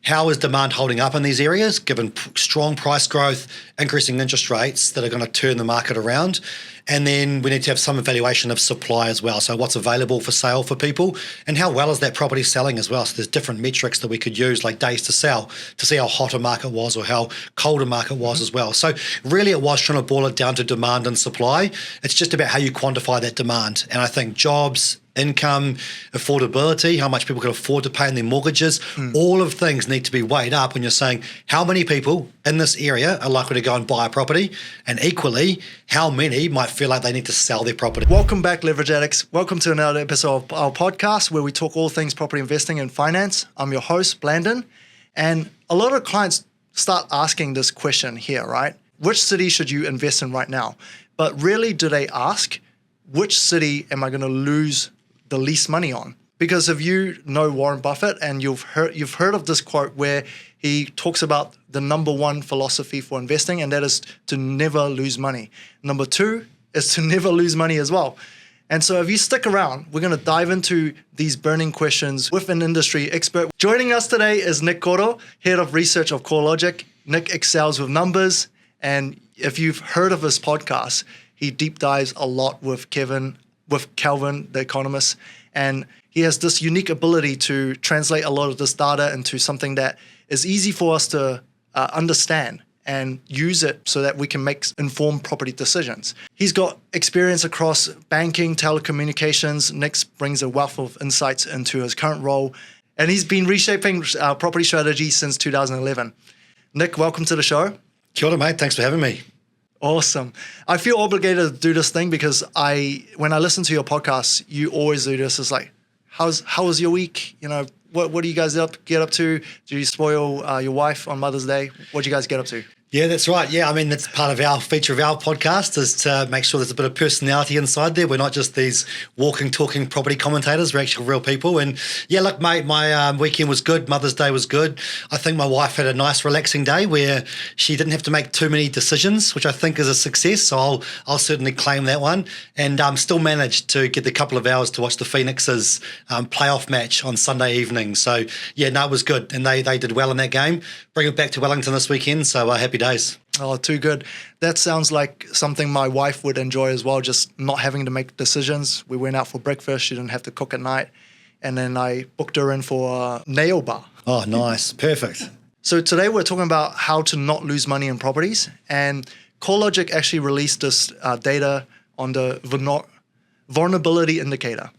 how is demand holding up in these areas, given strong price growth, increasing interest rates that are going to turn the market around. And then we need to have some evaluation of supply as well. So what's available for sale for people and how well is that property selling as well. So there's different metrics that we could use, like days to sell, to see how hot a market was or how cold a market was as well. So really it was trying to boil it down to demand and supply. It's just about how you quantify that demand. And I think jobs, income, affordability, how much people can afford to pay on their mortgages, all of things need to be weighed up when you're saying how many people in this area are likely to go and buy a property, and equally, how many might feel like they need to sell their property. Welcome back, Leverage Addicts. Welcome to another episode of our podcast where we talk all things property investing and finance. I'm your host, Blandon, and a lot of clients start asking this question here, right? Which city should you invest in right now? But really, do they ask, which city am I going to lose the least money on? Because if you know Warren Buffett and you've heard of this quote where he talks about the number one philosophy for investing, and that is to never lose money. Number two is to never lose money as well. And so if you stick around, we're going to dive into these burning questions with an industry expert. Joining us today is Nick Goodall, Head of Research of CoreLogic. Nick excels with numbers, and if you've heard of his podcast, he deep dives a lot with Calvin, the economist, and he has this unique ability to translate a lot of this data into something that is easy for us to understand and use it so that we can make informed property decisions. He's got experience across banking, telecommunications. Nick brings a wealth of insights into his current role, and he's been reshaping property strategy since 2011. Nick, welcome to the show. Kia ora, mate. Thanks for having me. Awesome. I feel obligated to do this thing because when I listen to your podcast, you always do this. It's like, how was your week? You know, what do you guys get up to? Do you spoil your wife on Mother's Day? What do you guys get up to? Yeah, that's right. Yeah, I mean, that's part of our feature of our podcast is to make sure there's a bit of personality inside there. We're not just these walking, talking property commentators. We're actually real people. And yeah, look, mate, my weekend was good. Mother's Day was good. I think my wife had a nice, relaxing day where she didn't have to make too many decisions, which I think is a success. So I'll certainly claim that one. And still managed to get the couple of hours to watch the Phoenix's playoff match on Sunday evening. So yeah, no, it was good. And they did well in that game. Bring it back to Wellington this weekend. So happy days. Oh, too good. That sounds like something my wife would enjoy as well, just not having to make decisions. We went out for breakfast. She didn't have to cook at night. And then I booked her in for a nail bar. Oh, nice. Perfect. So today we're talking about how to not lose money in properties. And CoreLogic actually released this data on the vulnerability indicator.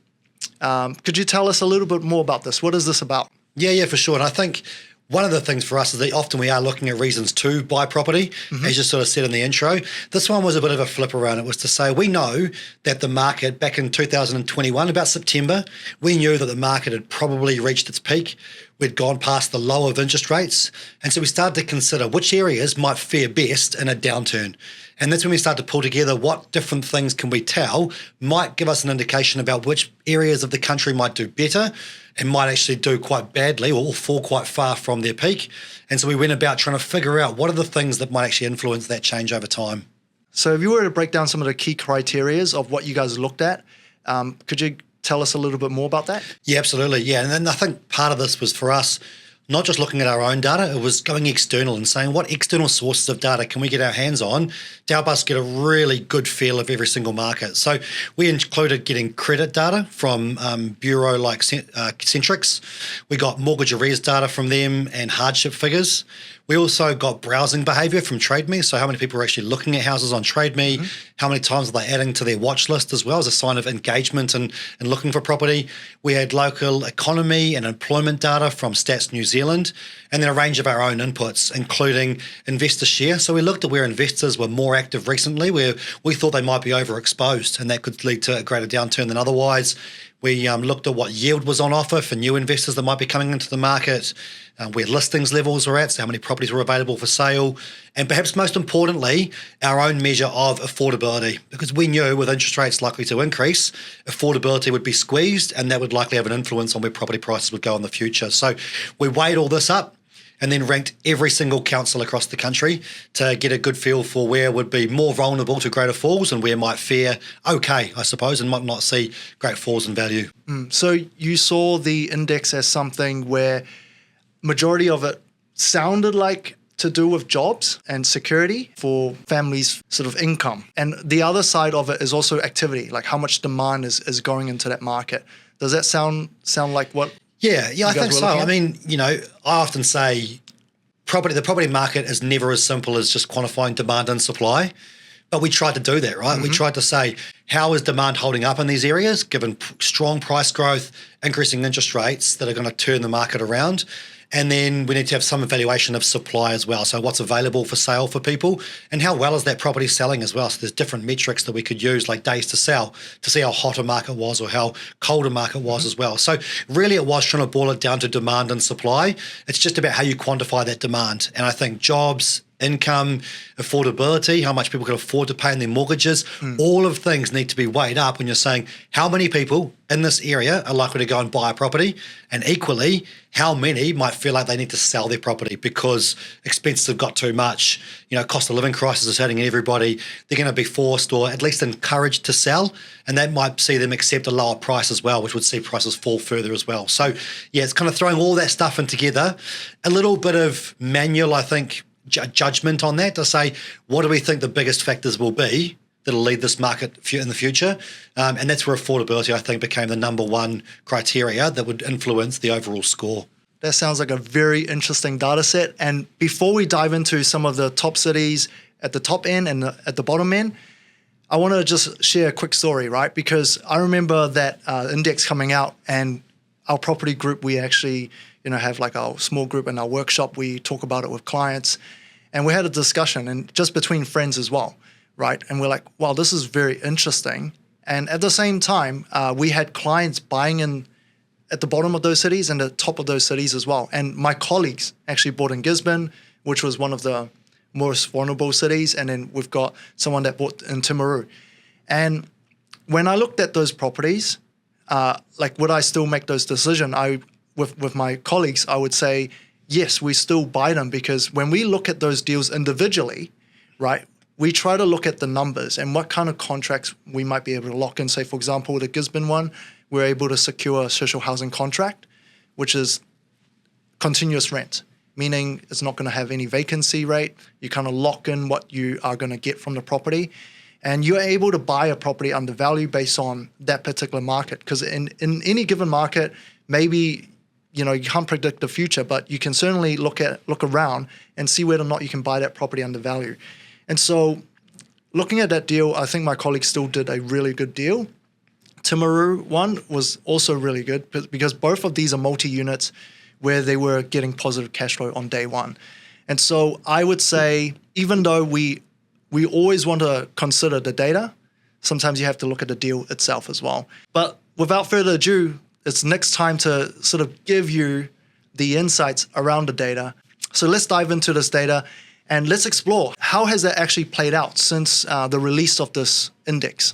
Could you tell us a little bit more about this? What is this about? Yeah, for sure. And I think one of the things for us is that often we are looking at reasons to buy property, as you sort of said in the intro. This one was a bit of a flip around. It was to say we know that the market back in 2021, about September, we knew that the market had probably reached its peak. We'd gone past the low of interest rates. And so we started to consider which areas might fare best in a downturn. And that's when we start to pull together what different things can we tell might give us an indication about which areas of the country might do better and might actually do quite badly or fall quite far from their peak. And so we went about trying to figure out what are the things that might actually influence that change over time. So if you were to break down some of the key criterias of what you guys looked at, could you tell us a little bit more about that? Yeah, absolutely. Yeah. And then I think part of this was for us, not just looking at our own data, it was going external and saying what external sources of data can we get our hands on to help us get a really good feel of every single market. So we included getting credit data from bureau like Centrix. We got mortgage arrears data from them and hardship figures. We also got browsing behavior from TradeMe. So how many people are actually looking at houses on TradeMe? How many times are they adding to their watch list as well as a sign of engagement and looking for property? We had local economy and employment data from Stats New Zealand, and then a range of our own inputs, including investor share. So we looked at where investors were more active recently, where we thought they might be overexposed, and that could lead to a greater downturn than otherwise. We looked at what yield was on offer for new investors that might be coming into the market, where listings levels were at, so how many properties were available for sale, and perhaps most importantly, our own measure of affordability, because we knew with interest rates likely to increase, affordability would be squeezed, and that would likely have an influence on where property prices would go in the future. So we weighed all this up and then ranked every single council across the country to get a good feel for where would be more vulnerable to greater falls and where might fare okay, I suppose, and might not see great falls in value. So you saw the index as something where majority of it sounded like to do with jobs and security for families' sort of income. And the other side of it is also activity, like how much demand is going into that market. Does that sound like what? Yeah, I think so. I mean, I often say the property market is never as simple as just quantifying demand and supply. But we tried to do that, right? We tried to say, how is demand holding up in these areas, given strong price growth, increasing interest rates that are going to turn the market around? And then we need to have some evaluation of supply as well. So what's available for sale for people and how well is that property selling as well? So there's different metrics that we could use, like days to sell, to see how hot a market was or how cold a market was as well. So really it was trying to boil it down to demand and supply. It's just about how you quantify that demand. And I think jobs, income, affordability, how much people can afford to pay in their mortgages, all of things need to be weighed up when you're saying how many people in this area are likely to go and buy a property, and equally how many might feel like they need to sell their property because expenses have got too much, cost of living crisis is hurting everybody, they're going to be forced or at least encouraged to sell, and that might see them accept a lower price as well, which would see prices fall further as well. So yeah, it's kind of throwing all that stuff in together, a little bit of manual, I think, judgment on that to say, what do we think the biggest factors will be that'll lead this market in the future? And that's where affordability, I think, became the number one criteria that would influence the overall score. That sounds like a very interesting data set. And before we dive into some of the top cities at the top end and at the bottom end, I want to just share a quick story, right? Because I remember that index coming out, and our property group, we actually have like our small group in our workshop. We talk about it with clients, and we had a discussion, and just between friends as well, right? And we're like, wow, this is very interesting. And at the same time, we had clients buying in at the bottom of those cities and the top of those cities as well. And my colleagues actually bought in Gisborne, which was one of the most vulnerable cities. And then we've got someone that bought in Timaru. And when I looked at those properties, would I still make those decisions? With my colleagues, I would say, yes, we still buy them, because when we look at those deals individually, right, we try to look at the numbers and what kind of contracts we might be able to lock in. Say, for example, the Gisborne one, we're able to secure a social housing contract, which is continuous rent, meaning it's not going to have any vacancy rate. You kind of lock in what you are going to get from the property. And you're able to buy a property under value based on that particular market. Because in any given market, maybe you can't predict the future, but you can certainly look around and see whether or not you can buy that property under value. And so looking at that deal, I think my colleagues still did a really good deal. Timaru one was also really good because both of these are multi-units where they were getting positive cash flow on day one. And so I would say, even though we always want to consider the data, sometimes you have to look at the deal itself as well. But without further ado, it's next time to sort of give you the insights around the data. So let's dive into this data and let's explore how has that actually played out since the release of this index.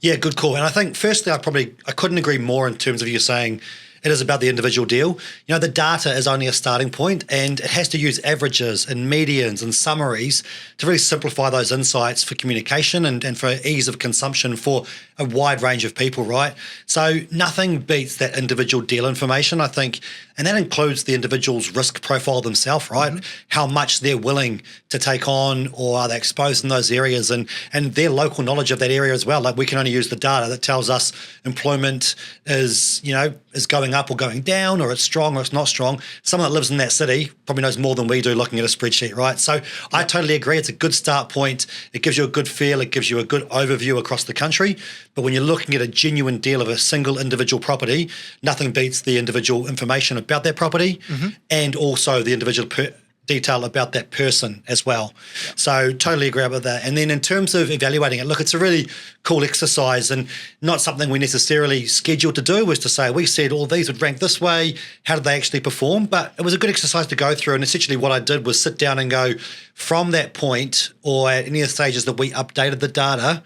Yeah, good call. And I think firstly, I couldn't agree more in terms of you saying it is about the individual deal. The data is only a starting point, and it has to use averages and medians and summaries to really simplify those insights for communication and for ease of consumption for a wide range of people, right? So nothing beats that individual deal information, I think, and that includes the individual's risk profile themselves, right? Mm-hmm. How much they're willing to take on, or are they exposed in those areas, and their local knowledge of that area as well. Like, we can only use the data that tells us employment is going up or going down, or it's strong or it's not strong. Someone that lives in that city probably knows more than we do looking at a spreadsheet, right? So I totally agree. It's a good start point. It gives you a good feel. It gives you a good overview across the country. But when you're looking at a genuine deal of a single individual property, nothing beats the individual information about that property, and also the individual detail about that person as well. Yeah. So totally agree with that. And then in terms of evaluating it, look, it's a really cool exercise and not something we necessarily scheduled to do, was to say, we said all these would rank this way. How did they actually perform? But it was a good exercise to go through. And essentially what I did was sit down and go, from that point or at any of the stages that we updated the data,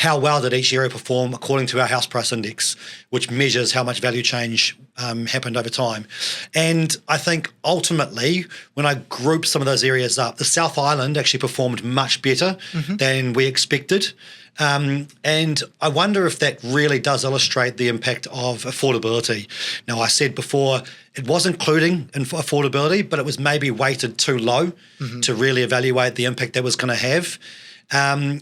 how well did each area perform according to our house price index, which measures how much value change happened over time. And I think ultimately, when I group some of those areas up, the South Island actually performed much better than we expected. And I wonder if that really does illustrate the impact of affordability. Now, I said before, it was including affordability, but it was maybe weighted too low to really evaluate the impact that was going to have.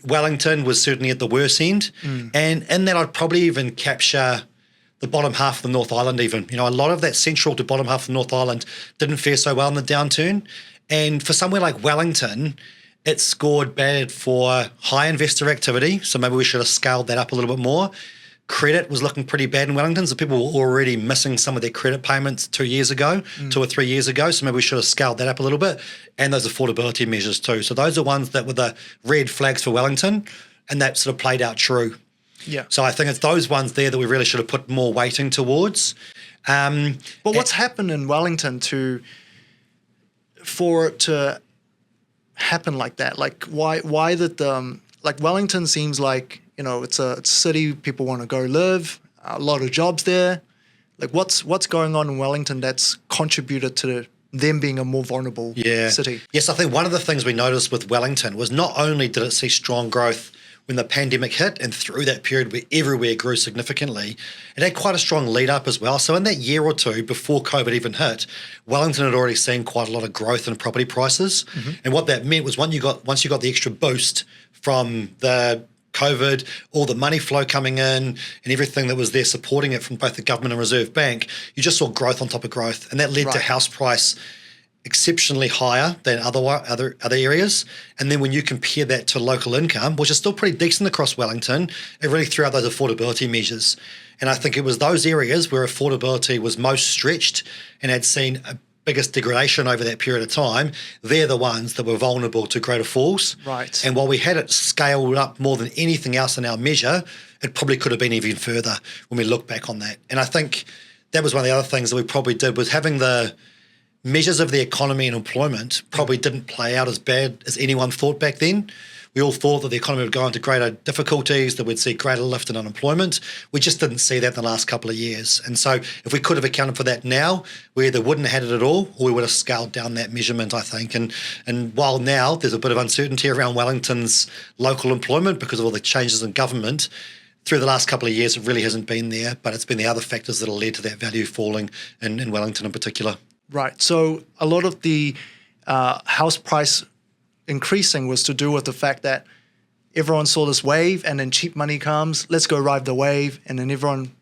Wellington was certainly at the worst end. And in that, I'd probably even capture the bottom half of the North Island even. A lot of that central to bottom half of the North Island didn't fare so well in the downturn. And for somewhere like Wellington, it scored bad for high investor activity, so maybe we should have scaled that up a little bit more. Credit was looking pretty bad in Wellington, so people were already missing some of their credit payments 2 years ago, 2 or 3 years ago, so maybe we should have scaled that up a little bit, and those affordability measures too. So those are ones that were the red flags for Wellington, and that sort of played out true. Yeah. So I think it's those ones there that we really should have put more weighting towards. But what's happened in Wellington for it to happen like that? Like why did like Wellington seems like, it's a city people want to go live, a lot of jobs there. Like what's going on in Wellington that's contributed to them being a more vulnerable city? Yes, I think one of the things we noticed with Wellington was not only did it see strong growth when the pandemic hit and through that period where everywhere grew significantly, it had quite a strong lead up as well. So in that year or two before COVID even hit, Wellington had already seen quite a lot of growth in property prices. And what that meant was once you got the extra boost from the COVID, all the money flow coming in and everything that was there supporting it from both the government and Reserve Bank, you just saw growth on top of growth. And that led to house price exceptionally higher than other areas. And then when you compare that to local income, which is still pretty decent across Wellington, it really threw out those affordability measures. And I think it was those areas where affordability was most stretched and had seen a biggest degradation over that period of time. They're the ones that were vulnerable to greater falls. Right. And while we had it scaled up more than anything else in our measure, it probably could have been even further when we look back on that. And I think that was one of the other things that we probably did was having the measures of the economy and employment probably didn't play out as bad as anyone thought back then. We all thought that the economy would go into greater difficulties, that we'd see greater lift in unemployment. We just didn't see that in the last couple of years. And so if we could have accounted for that now, we either wouldn't have had it at all or we would have scaled down that measurement, I think. And while now there's a bit of uncertainty around Wellington's local employment because of all the changes in government, through the last couple of years it really hasn't been there, but it's been the other factors that have led to that value falling in Wellington in particular. Right. So a lot of the house price increasing was to do with the fact that everyone saw this wave and then cheap money comes, let's go ride the wave, and then everyone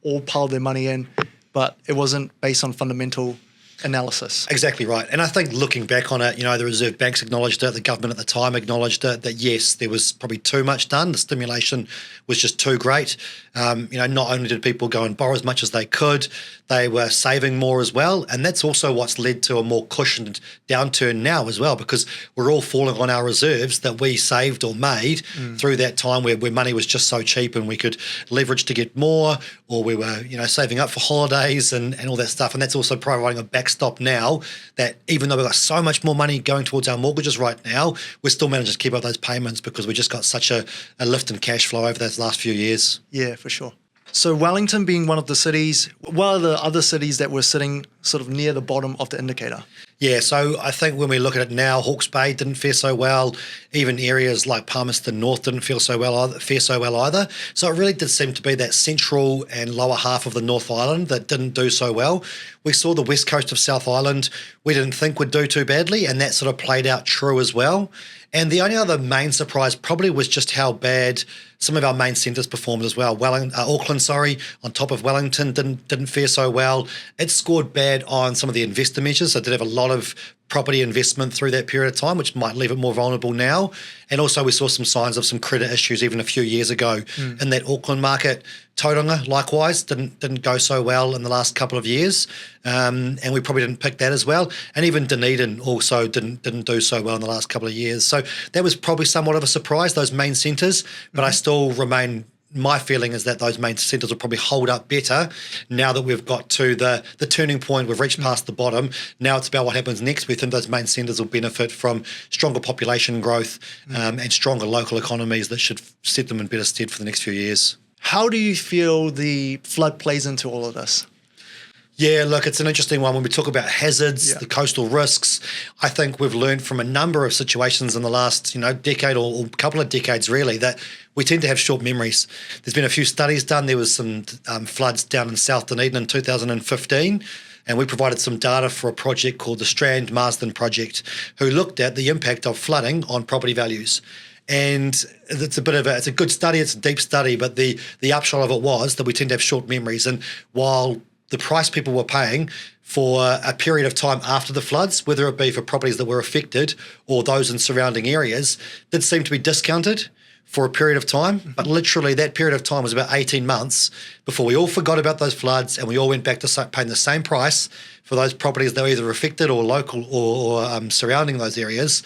all piled their money in, but it wasn't based on fundamental analysis. Exactly right. And I think looking back on it, the Reserve Banks acknowledged it, the government at the time acknowledged it, that yes, there was probably too much done. The stimulation was just too great. Not only did people go and borrow as much as they could, they were saving more as well. And that's also what's led to a more cushioned downturn now as well, because we're all falling on our reserves that we saved or made through that time where money was just so cheap and we could leverage to get more, or we were, saving up for holidays and all that stuff. And that's also providing a backstop now that even though we've got so much more money going towards our mortgages right now, we're still managing to keep up those payments because we just got such a lift in cash flow over those last few years. Yeah, for sure. So Wellington being one of the cities, what are the other cities that were sitting sort of near the bottom of the indicator? Yeah, so I think when we look at it now, Hawke's Bay didn't fare so well. Even areas like Palmerston North didn't fare so well either. So it really did seem to be that central and lower half of the North Island that didn't do so well. We saw the west coast of South Island we didn't think would do too badly, and that sort of played out true as well. And the only other main surprise probably was just how bad some of our main centres performed as well. Auckland, on top of Wellington, didn't fare so well. It scored bad on some of the investor measures. So it did have a lot of property investment through that period of time, which might leave it more vulnerable now. And also we saw some signs of some credit issues even a few years ago in that Auckland market. Tauranga, likewise, didn't go so well in the last couple of years, and we probably didn't pick that as well. And even Dunedin also didn't do so well in the last couple of years. So that was probably somewhat of a surprise, those main centres, but I still remain my feeling is that those main centres will probably hold up better now that we've got to the turning point. We've reached past the bottom. Now it's about what happens next. We think those main centres will benefit from stronger population growth and stronger local economies that should set them in better stead for the next few years. How do you feel the flood plays into all of this? Yeah, look, it's an interesting one when we talk about hazards, the coastal risks. I think we've learned from a number of situations in the last, decade or couple of decades really, that we tend to have short memories. There's been a few studies done. There was some floods down in South Dunedin in 2015, and we provided some data for a project called the Strand Marsden Project, who looked at the impact of flooding on property values. And it's a good study, it's a deep study, but the upshot of it was that we tend to have short memories. And while the price people were paying for a period of time after the floods, whether it be for properties that were affected or those in surrounding areas, did seem to be discounted for a period of time. But literally that period of time was about 18 months before we all forgot about those floods and we all went back to paying the same price for those properties that were either affected or local or surrounding those areas,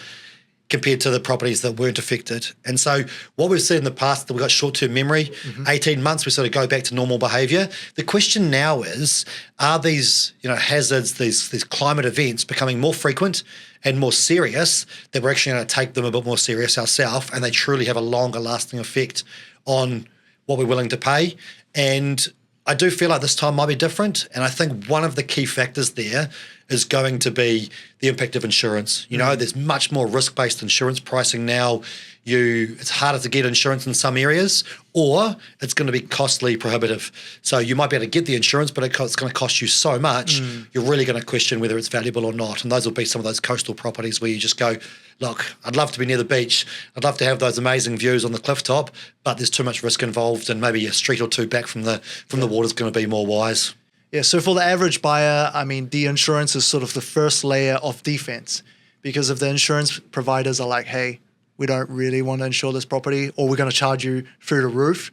compared to the properties that weren't affected. And so what we've seen in the past, that we've got short-term memory, 18 months, we sort of go back to normal behaviour. The question now is, are these hazards, these climate events becoming more frequent and more serious, that we're actually going to take them a bit more serious ourselves and they truly have a longer lasting effect on what we're willing to pay? And I do feel like this time might be different. And I think one of the key factors there is going to be the impact of insurance. There's much more risk-based insurance pricing now. It's harder to get insurance in some areas, or it's going to be costly, prohibitive. So you might be able to get the insurance, but it's going to cost you so much, you're really going to question whether it's valuable or not. And those will be some of those coastal properties where you just go, look, I'd love to be near the beach. I'd love to have those amazing views on the cliff top, but there's too much risk involved, and maybe a street or two back from the water is going to be more wise. Yeah, so for the average buyer, the insurance is sort of the first layer of defense, because if the insurance providers are like, hey, we don't really want to insure this property, or we're going to charge you through the roof,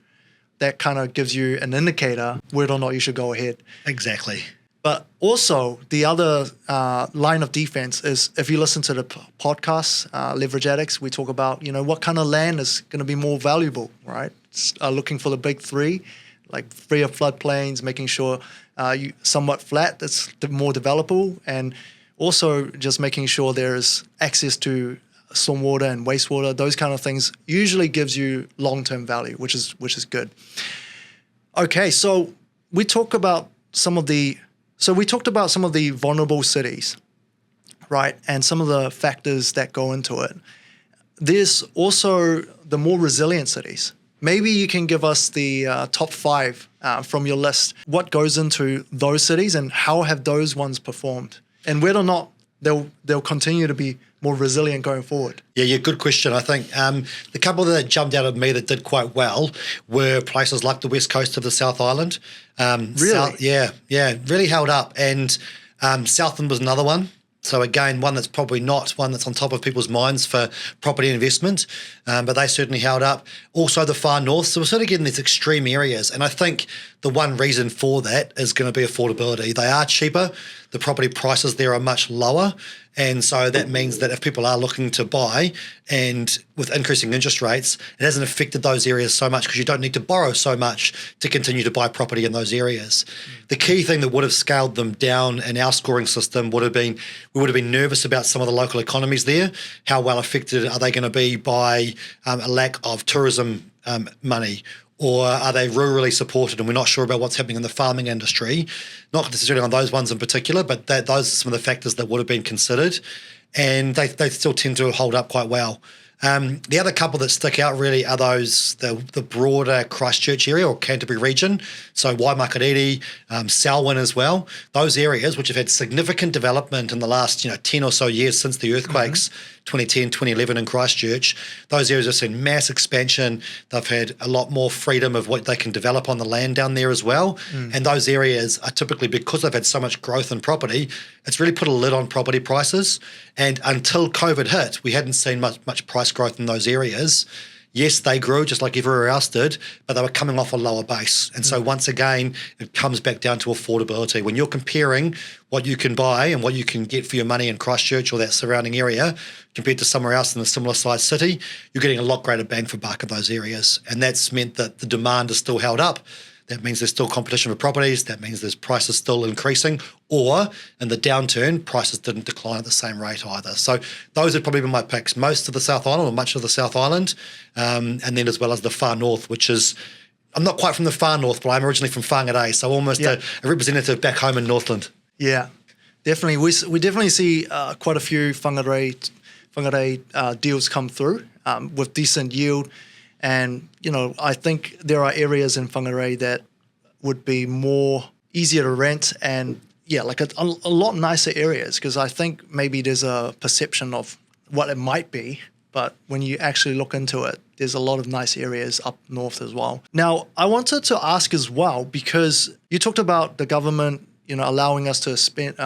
that kind of gives you an indicator whether or not you should go ahead. Exactly. But also the other line of defense is, if you listen to the podcast, Leverage Addicts, we talk about, what kind of land is going to be more valuable, right? Looking for the big three, like free of floodplains, making sure you somewhat flat, that's more developable, and also just making sure there's access to stormwater and wastewater. Those kind of things usually gives you long-term value, which is good. Okay, so we talked about some of the vulnerable cities, right? And some of the factors that go into it. There's also the more resilient cities. Maybe you can give us the top 5 from your list. What goes into those cities and how have those ones performed? And whether or not they'll continue to be more resilient going forward? Yeah, good question. I think the couple that jumped out at me that did quite well were places like the west coast of the South Island. Really? Really held up. And Southland was another one. So again, one that's probably not one that's on top of people's minds for property investment, but they certainly held up. Also the far north. So we're sort of getting these extreme areas. And I think the one reason for that is going to be affordability. They are cheaper. The property prices there are much lower. And so that means that if people are looking to buy, and with increasing interest rates, it hasn't affected those areas so much because you don't need to borrow so much to continue to buy property in those areas. The key thing that would have scaled them down in our scoring system would have been, we would have been nervous about some of the local economies there. How well affected are they going to be by a lack of tourism money? Or are they rurally supported and we're not sure about what's happening in the farming industry? Not necessarily on those ones in particular, but those are some of the factors that would have been considered. And they still tend to hold up quite well. The other couple that stick out really are those, the broader Christchurch area or Canterbury region. So Waimakariri, Selwyn as well. Those areas which have had significant development in the last 10 or so years since the earthquakes, 2010, 2011 in Christchurch. Those areas have seen mass expansion. They've had a lot more freedom of what they can develop on the land down there as well. And those areas are typically, because they've had so much growth in property, it's really put a lid on property prices. And until COVID hit, we hadn't seen much price growth in those areas. yes, they grew just like everywhere else did, but they were coming off a lower base. And so once again, it comes back down to affordability. When you're comparing what you can buy and what you can get for your money in Christchurch or that surrounding area compared to somewhere else in a similar sized city, you're getting a lot greater bang for buck in those areas. And that's meant that the demand is still held up. That means there's still competition for properties. That means there's prices still increasing, or in the downturn, prices didn't decline at the same rate either. So those would probably be my picks. Most of the South Island, or much of the South Island, and then as well as the far north, which is, I'm not quite from the far north, but I'm originally from Whangarei, so almost a representative back home in Northland. Yeah, definitely. We definitely see quite a few Whangarei deals come through with decent yield. And, I think there are areas in Whangarei that would be more easier to rent and, like a lot nicer areas, because I think maybe there's a perception of what it might be, but when you actually look into it, there's a lot of nice areas up north as well. Now, I wanted to ask as well, because you talked about the government, allowing us to spend,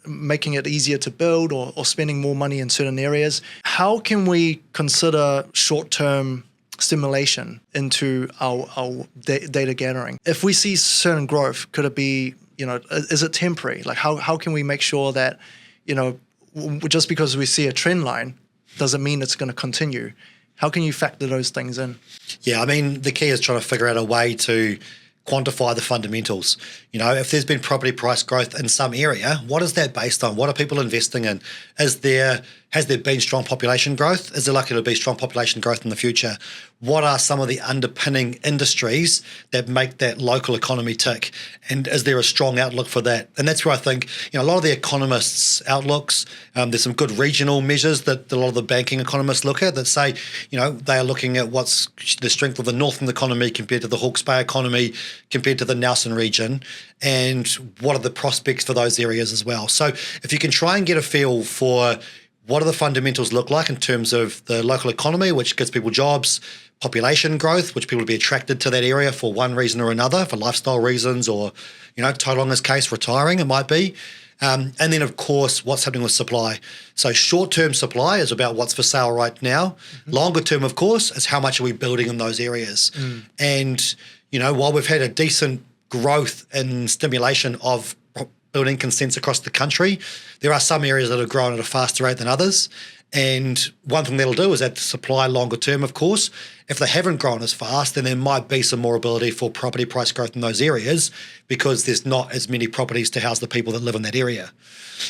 making it easier to build or spending more money in certain areas. How can we consider short-term stimulation into our data gathering? If we see certain growth, could it be, is it temporary? Like how can we make sure that, just because we see a trend line doesn't mean it's going to continue? How can you factor those things in? Yeah, I mean, the key is trying to figure out a way to quantify the fundamentals. If there's been property price growth in some area, what is that based on? What are people investing in? Has there been strong population growth? Is there likely to be strong population growth in the future? What are some of the underpinning industries that make that local economy tick? And is there a strong outlook for that? And that's where I think, a lot of the economists' outlooks, there's some good regional measures that a lot of the banking economists look at that say, they are looking at what's the strength of the Northland economy compared to the Hawke's Bay economy, compared to the Nelson region, and what are the prospects for those areas as well. So if you can try and get a feel for what do the fundamentals look like in terms of the local economy, which gives people jobs, population growth, which people will be attracted to that area for one reason or another, for lifestyle reasons or, Tauranga case, retiring, it might be. And then, of course, what's happening with supply. So short-term supply is about what's for sale right now. Mm-hmm. Longer term, of course, is how much are we building in those areas. And, while we've had a decent growth in stimulation of building consents across the country, there are some areas that have grown at a faster rate than others. And one thing that'll do is add to supply longer term, of course. If they haven't grown as fast, then there might be some more ability for property price growth in those areas because there's not as many properties to house the people that live in that area.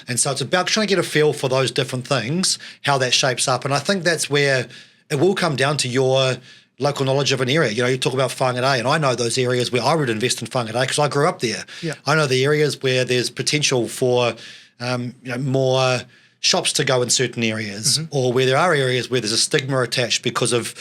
And so it's about trying to get a feel for those different things, how that shapes up. And I think that's where it will come down to your local knowledge of an area. You talk about Whangarei, and I know those areas where I would invest in Whangarei because I grew up there. Yeah. I know the areas where there's potential for more shops to go in certain areas, or where there are areas where there's a stigma attached because of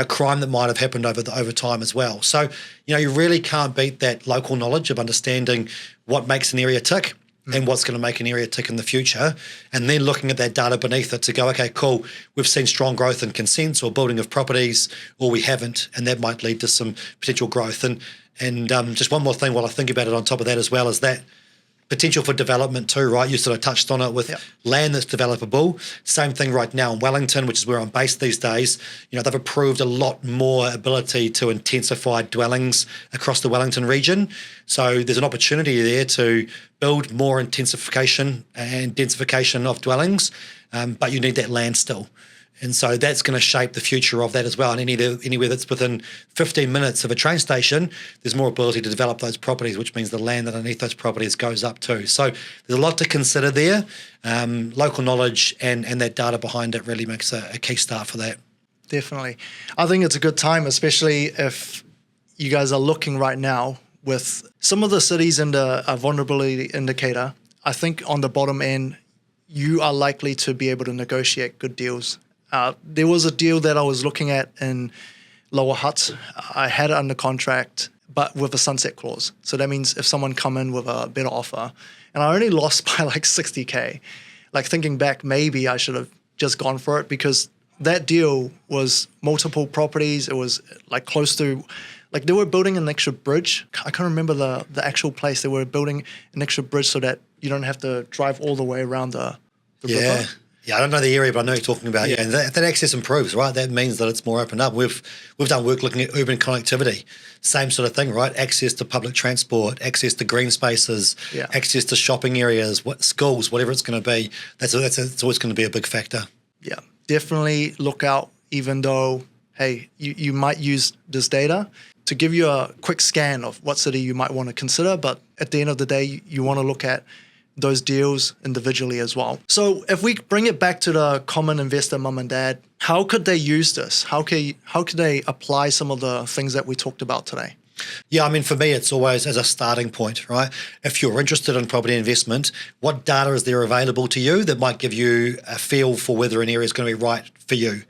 crime that might have happened over time as well. So you really can't beat that local knowledge of understanding what makes an area tick and what's going to make an area tick in the future, and then looking at that data beneath it to go, okay, cool, we've seen strong growth in consents or building of properties, or we haven't, and that might lead to some potential growth. And just one more thing while I think about it on top of that as well is that potential for development too, right? You sort of touched on it with land that's developable. Same thing right now in Wellington, which is where I'm based these days. They've approved a lot more ability to intensify dwellings across the Wellington region. So there's an opportunity there to build more intensification and densification of dwellings, but you need that land still. And so that's going to shape the future of that as well. And anywhere that's within 15 minutes of a train station, there's more ability to develop those properties, which means the land underneath those properties goes up too. So there's a lot to consider there. Local knowledge and that data behind it really makes a key start for that. Definitely. I think it's a good time, especially if you guys are looking right now with some of the cities in the vulnerability indicator. I think on the bottom end, you are likely to be able to negotiate good deals. There was a deal that I was looking at in Lower Hutt. I had it under contract, but with a sunset clause. So that means if someone come in with a better offer, and I only lost by like 60K, like thinking back, maybe I should have just gone for it because that deal was multiple properties. It was like close to, like they were building an extra bridge. I can't remember the actual place. They were building an extra bridge so that you don't have to drive all the way around the river. Yeah, I don't know the area, but I know you're talking about. Yeah, and that access improves, right? That means that it's more opened up. We've done work looking at urban connectivity, same sort of thing, right? Access to public transport, access to green spaces, access to shopping areas, schools, whatever it's going to be. It's always going to be a big factor. Yeah, definitely look out. Even though, hey, you might use this data to give you a quick scan of what city you might want to consider, but at the end of the day, you want to look at those deals individually as well. So if we bring it back to the common investor mum and dad, how could they use this? How could they apply some of the things that we talked about today? Yeah, I mean, for me, it's always as a starting point, right? If you're interested in property investment, what data is there available to you that might give you a feel for whether an area is going to be right for you?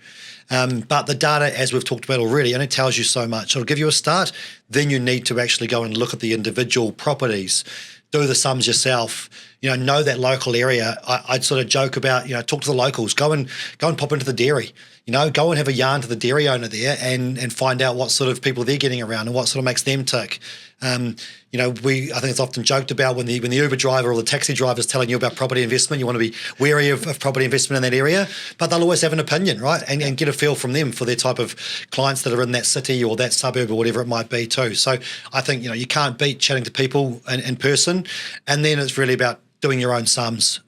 But the data, as we've talked about already, only tells you so much. It'll give you a start. Then you need to actually go and look at the individual properties, do the sums yourself, know that local area. I'd sort of joke about, talk to the locals, go and pop into the dairy, go and have a yarn to the dairy owner there and find out what sort of people they're getting around and what sort of makes them tick. I think it's often joked about when the Uber driver or the taxi driver is telling you about property investment, you want to be wary of property investment in that area, but they'll always have an opinion, right? And get a feel from them for their type of clients that are in that city or that suburb or whatever it might be too. So I think, you can't beat chatting to people in person, and then it's really about doing your own sums.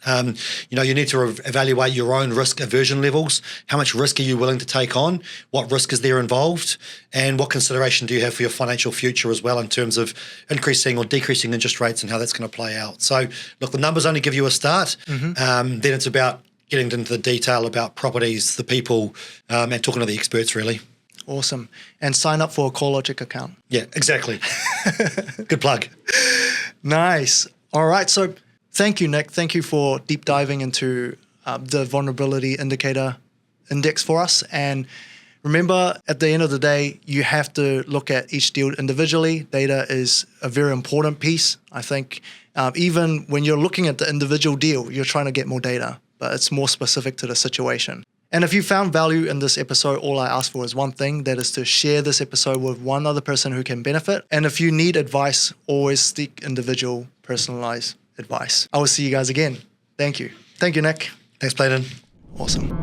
You need to evaluate your own risk aversion levels. How much risk are you willing to take on? What risk is there involved? And what consideration do you have for your financial future as well in terms of increasing or decreasing interest rates and how that's going to play out? So, look, the numbers only give you a start. Then it's about getting into the detail about properties, the people, and talking to the experts, really. Awesome. And sign up for a CoreLogic account. Yeah, exactly. Good plug. Nice. All right. So thank you, Nick. Thank you for deep diving into the vulnerability indicator index for us. And remember, at the end of the day, you have to look at each deal individually. Data is a very important piece. I think even when you're looking at the individual deal, you're trying to get more data, but it's more specific to the situation. And if you found value in this episode, all I ask for is one thing, that is to share this episode with one other person who can benefit. And if you need advice, always seek individual, personalized advice. I will see you guys again. Thank you. Thank you, Nick. Thanks, Blandon. Awesome.